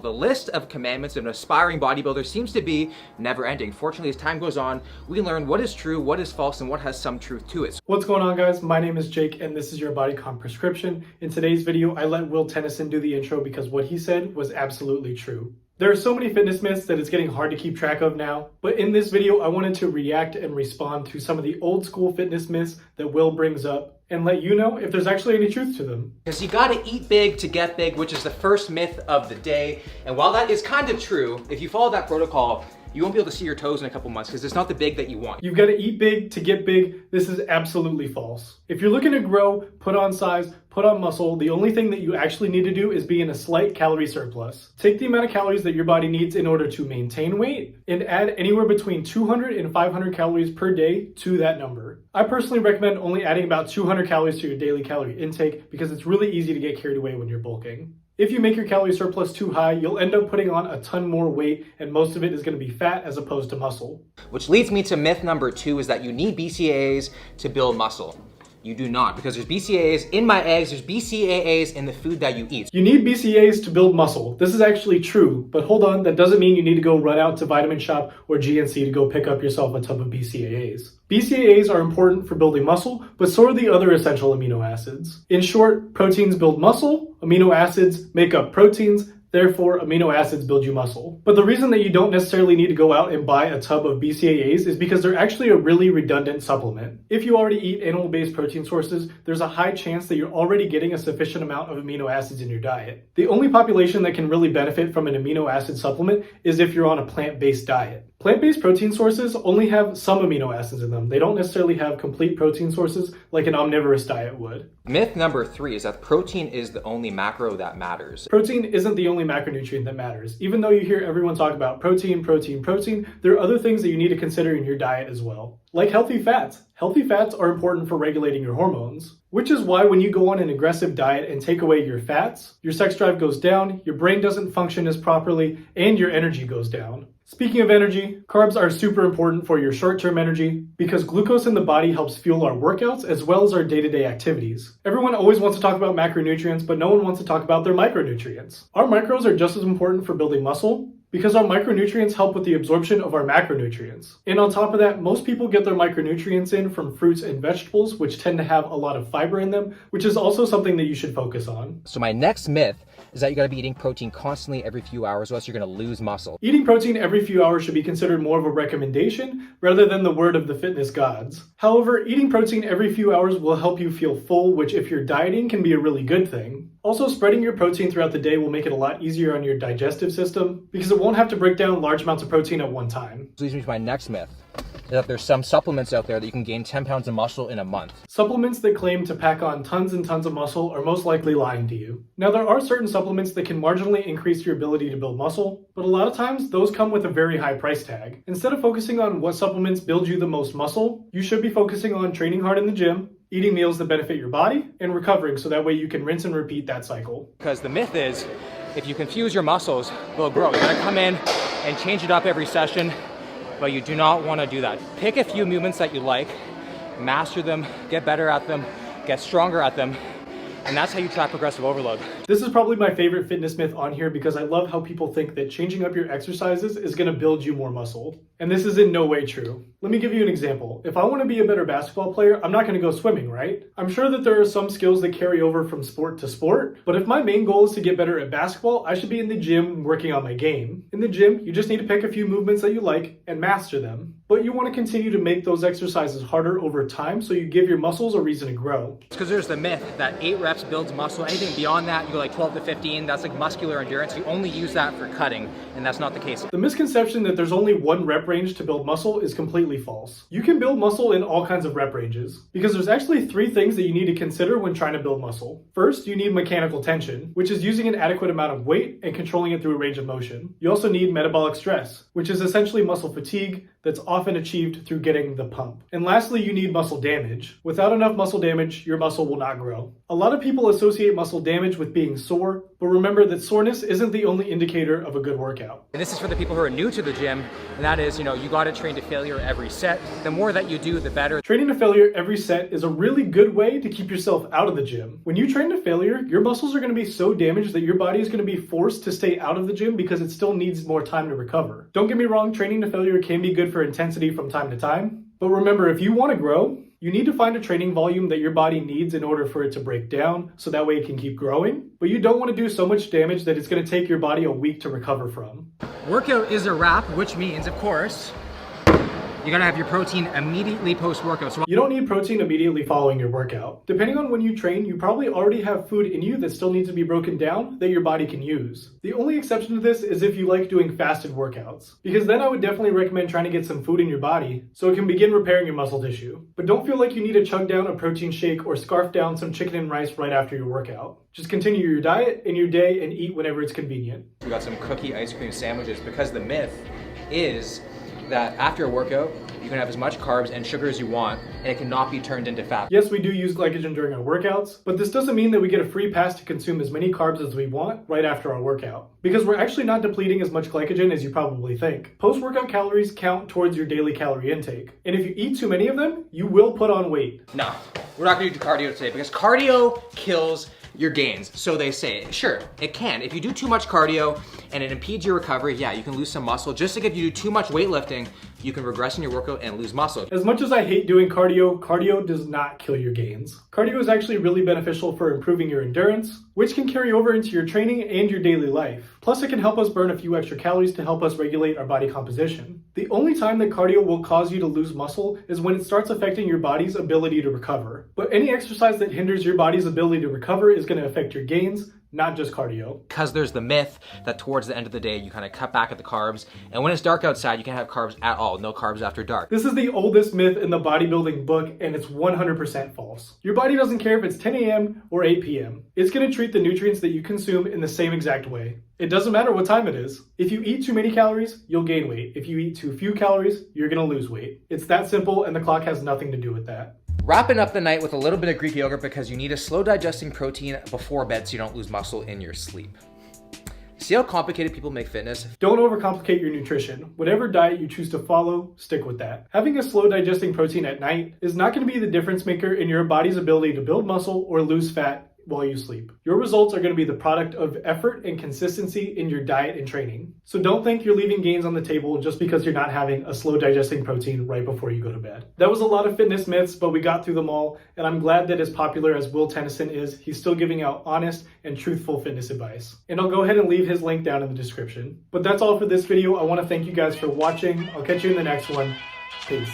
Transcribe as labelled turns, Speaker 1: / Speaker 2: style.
Speaker 1: The list of commandments of an aspiring bodybuilder seems to be never ending. Fortunately, as time goes on, we learn what is true, what is false, and what has some truth to it.
Speaker 2: What's going on, guys? My name is Jake, and this is your Body Comp Prescription. In today's video, I let Will Tennyson do the intro because what he said was absolutely true. There are so many fitness myths that it's getting hard to keep track of now, but in this video, I wanted to react and respond to some of the old school fitness myths that Will brings up and let you know if there's actually any truth to them.
Speaker 1: Because you gotta eat big to get big, which is the first myth of the day. And while that is kind of true, if you follow that protocol, you won't be able to see your toes in a couple months because it's not the big that you want.
Speaker 2: You've got to eat big to get big. This is absolutely false. If you're looking to grow, put on size, put on muscle, the only thing that you actually need to do is be in a slight calorie surplus. Take the amount of calories that your body needs in order to maintain weight and add anywhere between 200 and 500 calories per day to that number. I personally recommend only adding about 200 calories to your daily calorie intake because it's really easy to get carried away when you're bulking. If you make your calorie surplus too high, you'll end up putting on a ton more weight, and most of it is going to be fat as opposed to muscle.
Speaker 1: Which leads me to myth number 2, is that you need BCAAs to build muscle. You do not, because there's BCAAs in my eggs, there's BCAAs in the food that you eat.
Speaker 2: You need BCAAs to build muscle. This is actually true, but hold on, that doesn't mean you need to go run out to Vitamin Shop or GNC to go pick up yourself a tub of BCAAs. BCAAs are important for building muscle, but so are the other essential amino acids. In short, proteins build muscle, amino acids make up proteins, therefore, amino acids build you muscle. But the reason that you don't necessarily need to go out and buy a tub of BCAAs is because they're actually a really redundant supplement. If you already eat animal-based protein sources, there's a high chance that you're already getting a sufficient amount of amino acids in your diet. The only population that can really benefit from an amino acid supplement is if you're on a plant-based diet. Plant-based protein sources only have some amino acids in them. They don't necessarily have complete protein sources like an omnivorous diet would.
Speaker 1: Myth number 3 is that protein is the only macro that matters.
Speaker 2: Protein isn't the only macronutrient that matters. Even though you hear everyone talk about protein, there are other things that you need to consider in your diet as well. Like healthy fats. Healthy fats are important for regulating your hormones, which is why when you go on an aggressive diet and take away your fats, your sex drive goes down, your brain doesn't function as properly, and your energy goes down. Speaking of energy, carbs are super important for your short-term energy because glucose in the body helps fuel our workouts as well as our day-to-day activities. Everyone always wants to talk about macronutrients, but no one wants to talk about their micronutrients. Our micros are just as important for building muscle because our micronutrients help with the absorption of our macronutrients. And on top of that, most people get their micronutrients in from fruits and vegetables, which tend to have a lot of fiber in them, which is also something that you should focus on.
Speaker 1: So my next myth is that you gotta be eating protein constantly every few hours or else you're gonna lose muscle.
Speaker 2: Eating protein every few hours should be considered more of a recommendation rather than the word of the fitness gods. However, eating protein every few hours will help you feel full, which if you're dieting can be a really good thing. Also, spreading your protein throughout the day will make it a lot easier on your digestive system because it won't have to break down large amounts of protein at one time.
Speaker 1: This leads me to my next myth, is that there's some supplements out there that you can gain 10 pounds of muscle in a month.
Speaker 2: Supplements that claim to pack on tons and tons of muscle are most likely lying to you. Now, there are certain supplements that can marginally increase your ability to build muscle, but a lot of times those come with a very high price tag. Instead of focusing on what supplements build you the most muscle, you should be focusing on training hard in the gym, eating meals that benefit your body, and recovering so that way you can rinse and repeat that cycle.
Speaker 1: Because the myth is, if you confuse your muscles, they'll grow. You're gonna come in and change it up every session, but you do not wanna do that. Pick a few movements that you like, master them, get better at them, get stronger at them, and that's how you track progressive overload.
Speaker 2: This is probably my favorite fitness myth on here because I love how people think that changing up your exercises is going to build you more muscle. And this is in no way true. Let me give you an example. If I want to be a better basketball player, I'm not going to go swimming, right? I'm sure that there are some skills that carry over from sport to sport, but if my main goal is to get better at basketball, I should be in the gym working on my game. In the gym, you just need to pick a few movements that you like and master them. But you want to continue to make those exercises harder over time so you give your muscles a reason to grow.
Speaker 1: It's because there's the myth that 8 reps builds muscle. Anything beyond that, you go like 12 to 15, that's like muscular endurance. You only use that for cutting, and that's not the case.
Speaker 2: The misconception that there's only one rep range to build muscle is completely false. You can build muscle in all kinds of rep ranges because there's actually 3 things that you need to consider when trying to build muscle. First, you need mechanical tension, which is using an adequate amount of weight and controlling it through a range of motion. You also need metabolic stress, which is essentially muscle fatigue that's often achieved through getting the pump. And lastly, you need muscle damage. Without enough muscle damage, your muscle will not grow. A lot of people associate muscle damage with being being sore, but remember that soreness isn't the only indicator of a good workout.
Speaker 1: And this is for the people who are new to the gym, and that is, you gotta train to failure every set. The more that you do, the better.
Speaker 2: Training to failure every set is a really good way to keep yourself out of the gym. When you train to failure, your muscles are gonna be so damaged that your body is gonna be forced to stay out of the gym because it still needs more time to recover. Don't get me wrong, training to failure can be good for intensity from time to time, but remember, if you wanna grow, you need to find a training volume that your body needs in order for it to break down, so that way it can keep growing. But you don't want to do so much damage that it's going to take your body a week to recover from.
Speaker 1: Workout is a wrap, which means, of course, you gotta have your protein immediately post-workout. So
Speaker 2: you don't need protein immediately following your workout. Depending on when you train, you probably already have food in you that still needs to be broken down that your body can use. The only exception to this is if you like doing fasted workouts, because then I would definitely recommend trying to get some food in your body so it can begin repairing your muscle tissue. But don't feel like you need to chug down a protein shake or scarf down some chicken and rice right after your workout. Just continue your diet and your day and eat whenever it's convenient.
Speaker 1: We got some cookie ice cream sandwiches because the myth is that after a workout, you can have as much carbs and sugar as you want, and it cannot be turned into fat.
Speaker 2: Yes, we do use glycogen during our workouts, but this doesn't mean that we get a free pass to consume as many carbs as we want right after our workout, because we're actually not depleting as much glycogen as you probably think. Post-workout calories count towards your daily calorie intake, and if you eat too many of them, you will put on weight.
Speaker 1: No, we're not gonna do cardio today because cardio kills your gains, so they say. Sure, it can. If you do too much cardio and it impedes your recovery, yeah, you can lose some muscle. Just like if you do too much weightlifting, you can regress in your workout and lose muscle.
Speaker 2: As much as I hate doing cardio does not kill your gains. Cardio is actually really beneficial for improving your endurance, which can carry over into your training and your daily life. Plus, it can help us burn a few extra calories to help us regulate our body composition. The only time that cardio will cause you to lose muscle is when it starts affecting your body's ability to recover. But any exercise that hinders your body's ability to recover is going to affect your gains, not just cardio.
Speaker 1: Because there's the myth that towards the end of the day, you kind of cut back at the carbs, and when it's dark outside, you can't have carbs at all. No carbs after dark.
Speaker 2: This is the oldest myth in the bodybuilding book, and it's 100% false. Your body doesn't care if it's 10 a.m. or 8 p.m. It's going to treat the nutrients that you consume in the same exact way. It doesn't matter what time it is. If you eat too many calories, you'll gain weight. If you eat too few calories, you're going to lose weight. It's that simple, and the clock has nothing to do with that.
Speaker 1: Wrapping up the night with a little bit of Greek yogurt because you need a slow digesting protein before bed so you don't lose muscle in your sleep. See how complicated people make fitness?
Speaker 2: Don't overcomplicate your nutrition. Whatever diet you choose to follow, stick with that. Having a slow digesting protein at night is not going to be the difference maker in your body's ability to build muscle or lose fat while you sleep. Your results are going to be the product of effort and consistency in your diet and training. So don't think you're leaving gains on the table just because you're not having a slow digesting protein right before you go to bed. That was a lot of fitness myths, but we got through them all, and I'm glad that as popular as Will Tennyson is, he's still giving out honest and truthful fitness advice. And I'll go ahead and leave his link down in the description. But that's all for this video. I want to thank you guys for watching. I'll catch you in the next one. Peace.